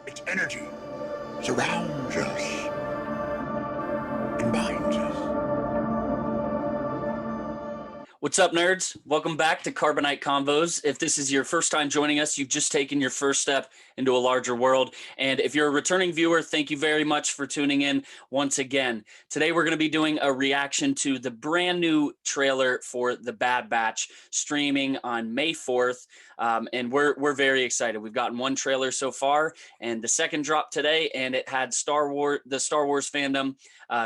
Its energy surrounds us and binds us. What's up, nerds? Welcome back to Carbonite Convos. If this is your first time joining us, you've just taken your first step into a larger world. And if you're a returning viewer, thank you very much for tuning in once again. Today, we're going to be doing a reaction to the brand new trailer for The Bad Batch, streaming on May 4th. And we're very excited. We've gotten one trailer so far, and the second dropped today, and it had the Star Wars fandom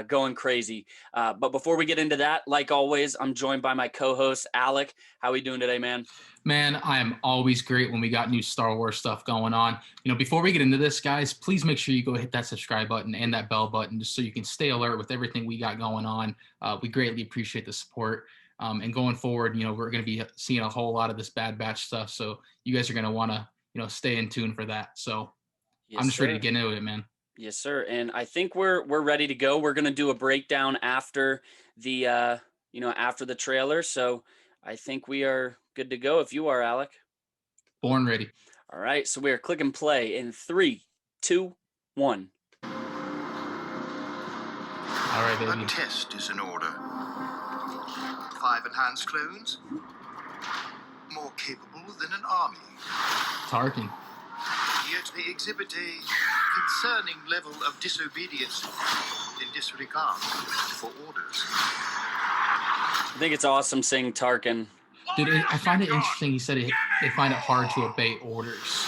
going crazy. But before we get into that, like always, I'm joined by my co-host, Alec. How are we doing today, man? Man, I am always great when we got new Star Wars stuff going on. You know, before we get into this, guys, please make sure you go hit that subscribe button and that bell button just so you can stay alert with everything we got going on. We greatly appreciate the support. And going forward, you know, we're going to be seeing a whole lot of this Bad Batch stuff. So you guys are going to want to, you know, stay in tune for that. So Yes, I'm just sir. ready to get into it, man. Yes, sir. And I think we're ready to go. We're going to do a breakdown after the after the trailer. So I think we are good to go if you are, Alec. Born ready. All right. So we are clicking play in 3, 2, 1. All right, baby. A test is in order. 5 enhanced clones, more capable than an army. Tarkin. Yet they exhibit a concerning level of disobedience in disregard for orders. I think it's awesome seeing Tarkin. Dude, I find it interesting. He said they find it hard to obey orders.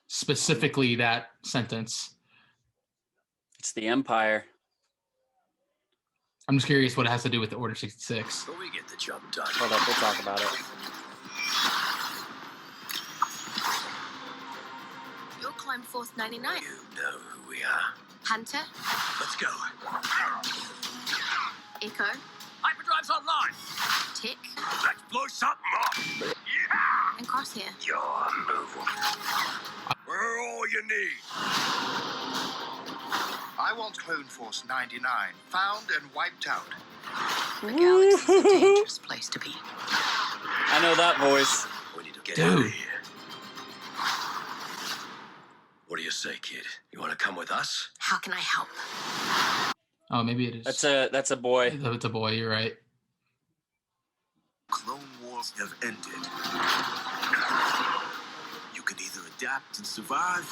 Specifically that sentence. It's the Empire. I'm just curious what it has to do with the Order 66. But we get the job done. Hold up, we'll talk about it. You're Climb Force 99. You know who we are. Hunter, Let's go. Echo, Hyperdrive's online. Tick, Let's blow something up. and Crosshair. Your move. We're all you need. I want Clone Force 99 found and wiped out. The galaxy's a dangerous place to be. I know that voice. We need to get Dude. out of here. What do you say, kid? You want to come with us? How can I help? Oh, maybe it is. That's a boy. It's a boy. You're right. Clone Wars have ended. You can either adapt and survive,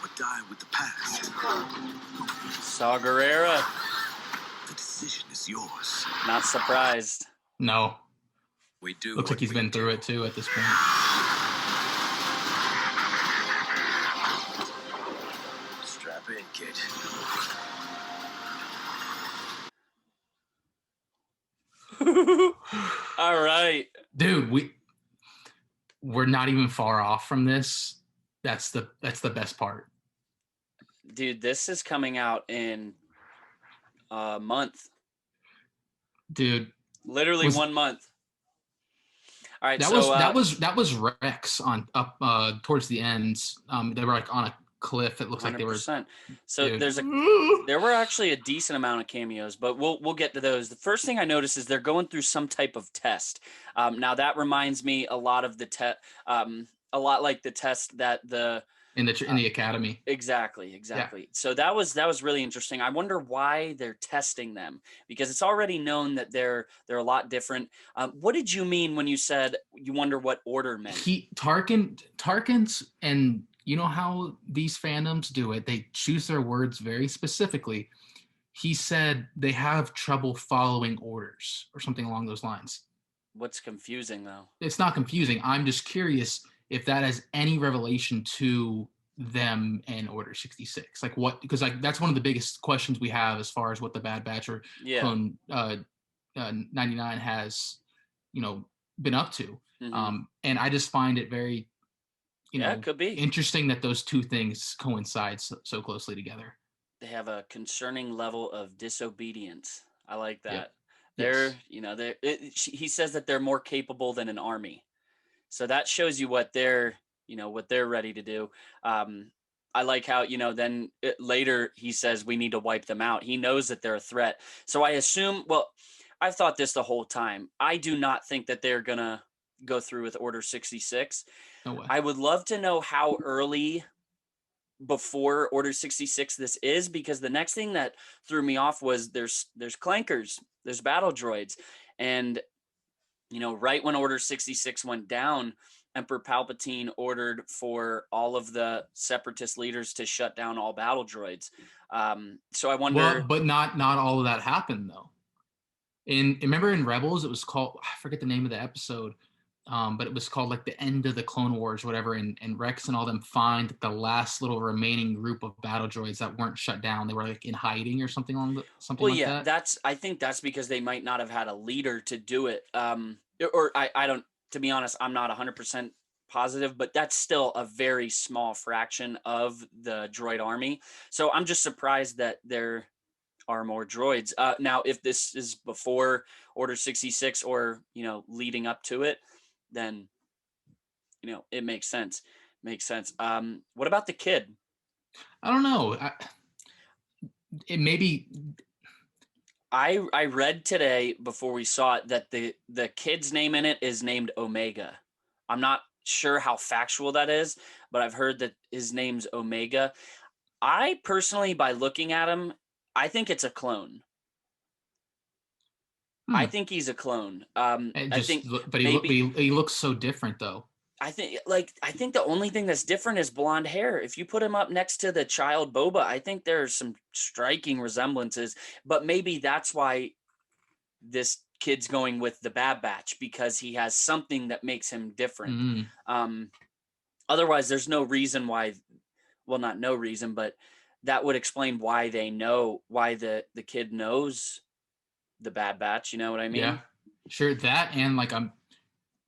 or die with the past. Saw Gerrera. The decision is yours. Not surprised. No. We do. Looks like what he's we been do. through it too at this point. Strap in, kid. All right. Dude, we're not even far off from this. That's the best part. Dude, this is coming out in a month. Dude, Literally 1 month. All right, that was Rex on up towards the ends. They were like on a cliff. It looks like they were. 100%. So Dude. there were actually a decent amount of cameos, but we'll get to those. The first thing I noticed is they're going through some type of test. Now that reminds me a lot of the a lot like the test that the in the academy. Exactly. Yeah. So that was really interesting. I wonder why they're testing them, because it's already known that they're a lot different. What did you mean when you said you wonder what order meant? Tarkin's, and you know how these fandoms do it. They choose their words very specifically. He said they have trouble following orders or something along those lines. What's confusing though? It's not confusing. I'm just curious if that has any revelation to them and Order 66. Like what, because like that's one of the biggest questions we have as far as what the Bad Batch or Clone 99 has, you know, been up to. Mm-hmm. And I just find it very, it could be interesting that those two things coincide so closely together. They have a concerning level of disobedience. I like that. Yep. He says that they're more capable than an army. So that shows you what they're ready to do. I like how, then later he says we need to wipe them out. He knows that they're a threat. So I assume, I've thought this the whole time. I do not think that they're going to go through with Order 66. No way. I would love to know how early before Order 66 this is, because the next thing that threw me off was there's clankers, there's battle droids, and right when Order 66 went down, Emperor Palpatine ordered for all of the separatist leaders to shut down all battle droids. So I wonder. Well, but not all of that happened though. Remember in Rebels, it was called, I forget the name of the episode, but it was called like the end of the Clone Wars, whatever. And Rex and all them find the last little remaining group of battle droids that weren't shut down. They were like in hiding or something Well, like yeah, that. I think that's because they might not have had a leader to do it. Or I don't, to be honest, I'm not 100% positive, but that's still a very small fraction of the droid army. So I'm just surprised that there are more droids. Now, if this is before Order 66 or, leading up to it, then, it makes sense. Makes sense. What about the kid? I don't know. It maybe. I read today before we saw it that the kid's name in it is named Omega. I'm not sure how factual that is, but I've heard that his name's Omega. I personally, by looking at him, I think it's a clone. I think he's a clone. I think But he looks so different though. I think the only thing that's different is blonde hair. If you put him up next to the child Boba, I think there's some striking resemblances, but maybe that's why this kid's going with the Bad Batch, because he has something that makes him different. Otherwise there's no reason why, well, not no reason, but that would explain why the kid knows the Bad Batch, you know what I mean? Yeah, sure. That, and like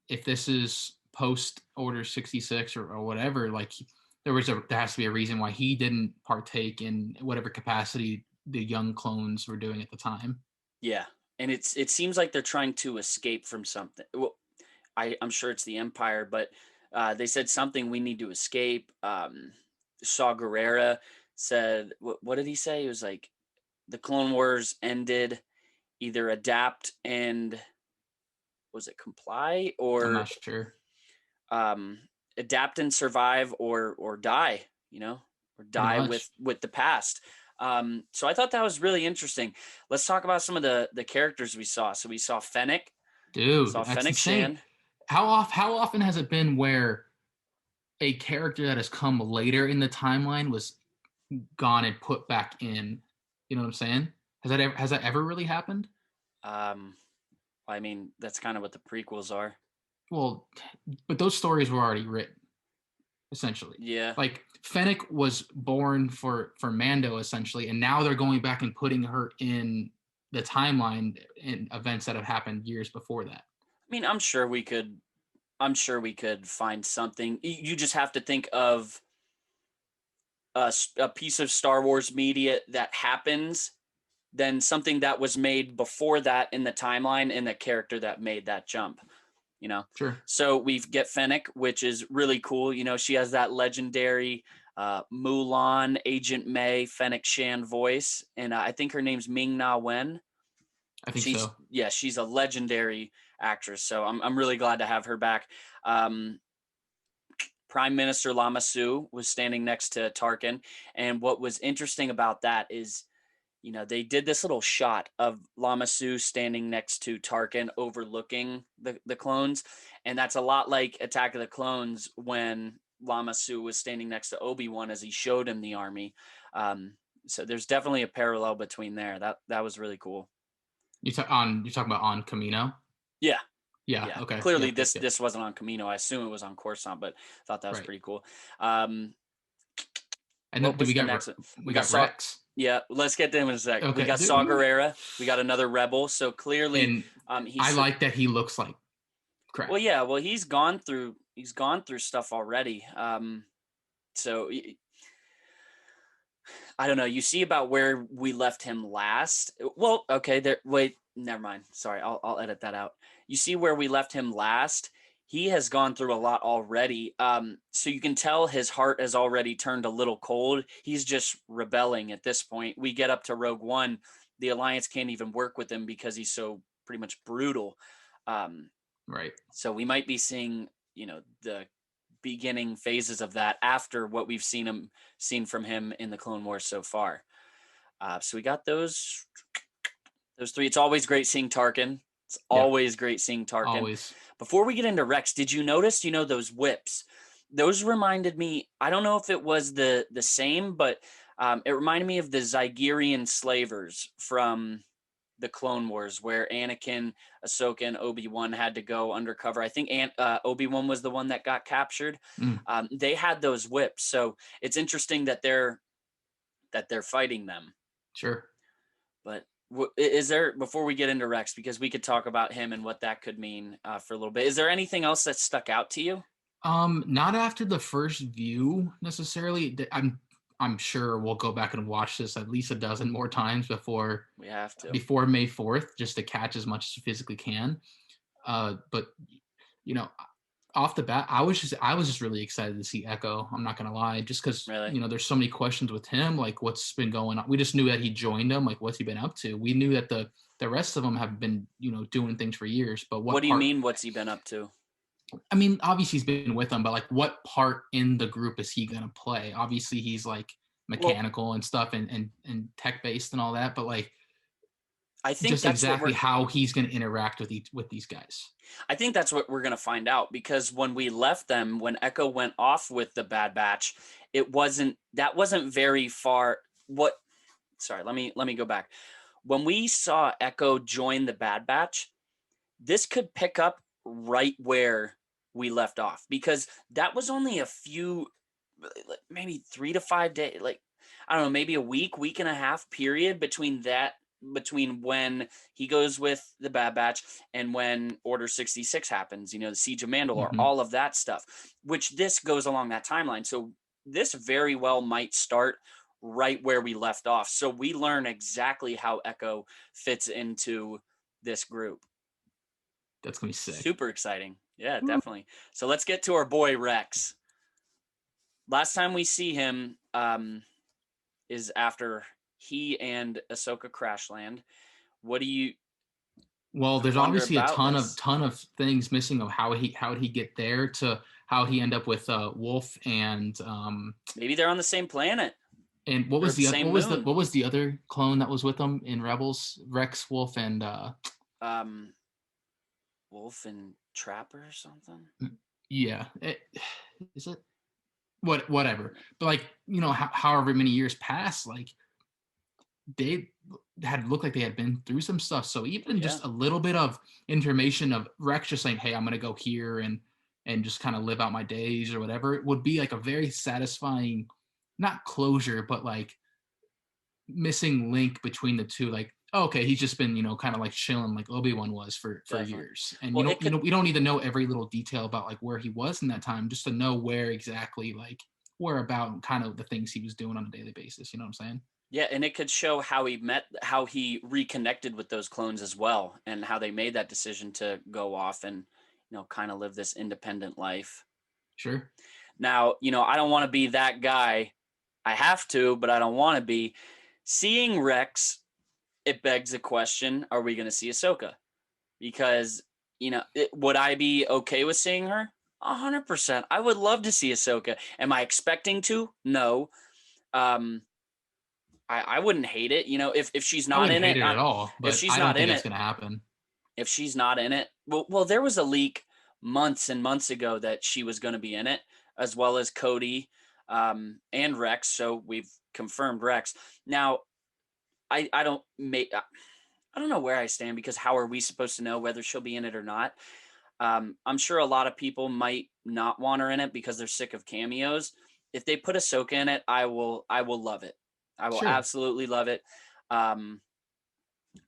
if this is post Order 66 or whatever, like there has to be a reason why he didn't partake in whatever capacity the young clones were doing at the time. Yeah, and it seems like they're trying to escape from something. Well, I'm sure it's the Empire, but they said something, we need to escape. Saw Gerrera said, what did he say? It was like the Clone Wars ended, either adapt and, was it comply, or I'm not sure. Adapt and survive, or die, or die with the past. So I thought that was really interesting. Let's talk about some of the characters we saw. So we saw Fennec. Dude, that's Fennec insane. Shan. How often has it been where a character that has come later in the timeline was gone and put back in? You know what I'm saying? Has that ever really happened? I mean, that's kind of what the prequels are. Well, but those stories were already written, essentially. Yeah. Like Fennec was born for Mando, essentially, and now they're going back and putting her in the timeline in events that have happened years before that. I mean, I'm sure we could find something. You just have to think of a piece of Star Wars media that happens, then something that was made before that in the timeline, and the character that made that jump. Sure. So we get Fennec, which is really cool. She has that legendary Mulan, Agent May, Fennec Shan voice, and I think her name's Ming-Na Wen. I think so. Yeah, she's a legendary actress, so I'm really glad to have her back. Prime Minister Lama Su was standing next to Tarkin, and what was interesting about that is, they did this little shot of Lama Su standing next to Tarkin overlooking the clones. And that's a lot like Attack of the Clones when Lama Su was standing next to Obi-Wan as he showed him the army. So there's definitely a parallel between there. That was really cool. You're talking about on Camino? Yeah. Yeah. Okay. Clearly this wasn't on Camino. I assume it was on Coruscant, but I thought that was pretty cool. And then we got Rex. Yeah, let's get to him in a sec. Okay. We got Saw Gerrera. We got another rebel. So clearly, I like that he looks like crap. Well, yeah. Well, he's gone through stuff already. So I don't know. You see about where we left him last. Well, okay. Wait, never mind. Sorry, I'll edit that out. You see where we left him last. He has gone through a lot already. So you can tell his heart has already turned a little cold. He's just rebelling at this point. We get up to Rogue One. The Alliance can't even work with him because he's so pretty much brutal. Right. So we might be seeing, the beginning phases of that after what we've seen from him in the Clone Wars so far. So we got those three. It's always great seeing Tarkin. It's always great seeing Tarkin. Always. Before we get into Rex, did you notice, those whips? Those reminded me, I don't know if it was the same, but it reminded me of the Zygerian slavers from the Clone Wars, where Anakin, Ahsoka, and Obi-Wan had to go undercover. I think Obi-Wan was the one that got captured. They had those whips, so it's interesting that they're fighting them. Sure. But is there, before we get into Rex, because we could talk about him and what that could mean for a little bit, is there anything else that stuck out to you? Not after the first view necessarily. I'm sure we'll go back and watch this at least a dozen more times before We have to. before May 4th, just to catch as much as you physically can. But off the bat, I was just really excited to see Echo. I'm not gonna lie, just because Really? there's so many questions with him, like what's been going on. We just knew that he joined them, like what's he been up to. We knew that the rest of them have been doing things for years. But What do you mean? What's he been up to? I mean, obviously he's been with them, but like what part in the group is he gonna play? Obviously he's like mechanical and stuff and tech based and all that, but like I think just that's exactly how he's gonna interact with these guys. I think that's what we're gonna find out, because when we left them, when Echo went off with the Bad Batch, that wasn't very far. Sorry, let me go back. When we saw Echo join the Bad Batch, this could pick up right where we left off, because that was only a few, maybe 3 to 5 days, like I don't know, maybe a week and a half period between when he goes with the Bad Batch and when Order 66 happens, the Siege of Mandalore, all of that stuff, which this goes along that timeline. So this very well might start right where we left off. So we learn exactly how Echo fits into this group. That's gonna be sick. Super exciting. Yeah, definitely. So let's get to our boy Rex. Last time we see him is after he and Ahsoka crash land. What do you? Well, there's wonder obviously a about ton this? of things missing of how would he get there to how he end up with Wolf and Maybe they're on the same planet. and what was They're the the same what was moon. the other clone that was with them in Rebels? Rex, Wolf, and Wolf and Trapper or something. yeah, is it whatever? But like however many years passed, like they had looked like they had been through some stuff. So even just a little bit of information of Rex just saying, "Hey, I'm gonna go here and just kind of live out my days or whatever," it would be like a very satisfying, not closure, but like missing link between the two. Like, oh, okay, he's just been kind of like chilling like Obi-Wan was for Definitely. years, and Well, we don't need to know every little detail about like where he was in that time, just to know where exactly, like where about and kind of the things he was doing on a daily basis. You know what I'm saying? Yeah, and it could show how he reconnected with those clones as well, and how they made that decision to go off and kind of live this independent life. Sure. Now, I don't want to be that guy. I have to, but I don't want to be. Seeing Rex, it begs the question, are we going to see Ahsoka? Because, would I be okay with seeing her? 100%. I would love to see Ahsoka. Am I expecting to? No. I wouldn't hate it. If she's I not wouldn't in hate it, it at all, if but she's I don't not think in that's it, going to happen. if she's not in it, well, there was a leak months and months ago that she was going to be in it, as well as Cody and Rex. So we've confirmed Rex. Now, I don't know where I stand, because how are we supposed to know whether she'll be in it or not? I'm sure a lot of people might not want her in it because they're sick of cameos. If they put Ahsoka in it, I will love it. I will Sure. absolutely love it.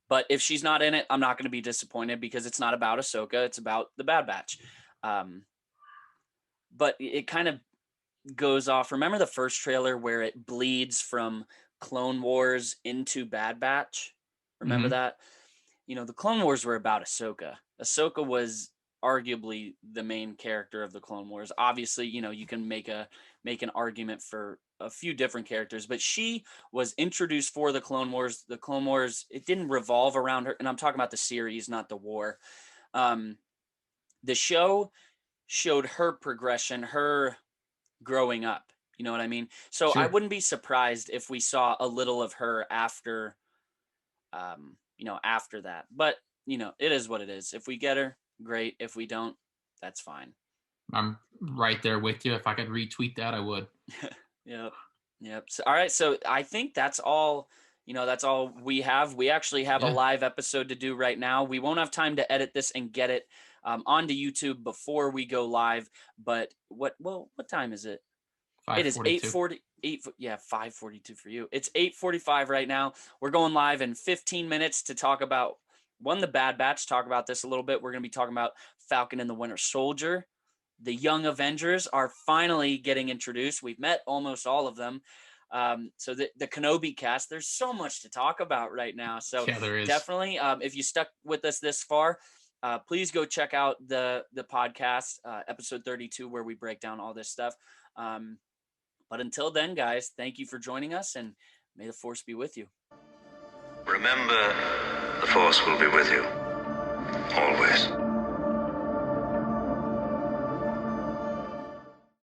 But if she's not in it, I'm not going to be disappointed, because it's not about Ahsoka. It's about the Bad Batch. But it kind of goes off. Remember the first trailer where it bleeds from Clone Wars into Bad Batch? Remember that? The Clone Wars were about Ahsoka. Ahsoka was arguably the main character of the Clone Wars. Obviously, you can make an argument for a few different characters, but she was introduced for the Clone Wars. The Clone Wars, it didn't revolve around her, and I'm talking about the series, not the war. The show showed her progression, her growing up. You know what I mean? So I Sure. wouldn't be surprised if we saw a little of her after, after that. But, it is what it is. If we get her, great. If we don't, that's fine. I'm right there with you. If I could retweet that, I would. Yep. So, all right. So I think that's all, that's all we have. We actually have a Yeah. live episode to do right now. We won't have time to edit this and get it onto YouTube before we go live. But what time is it? It is 5:42. 5:42 for you. It's 8:45 right now. We're going live in 15 minutes to talk about the Bad Batch, talk about this a little bit. We're going to be talking about Falcon and the Winter Soldier. The Young Avengers are finally getting introduced. We've met almost all of them. So the Kenobi cast, there's so much to talk about right now. So Yeah, there is. definitely, if you stuck with us this far, please go check out the podcast, episode 32, where we break down all this stuff. But until then, guys, thank you for joining us, and may the Force be with you. Remember, the Force will be with you. Always.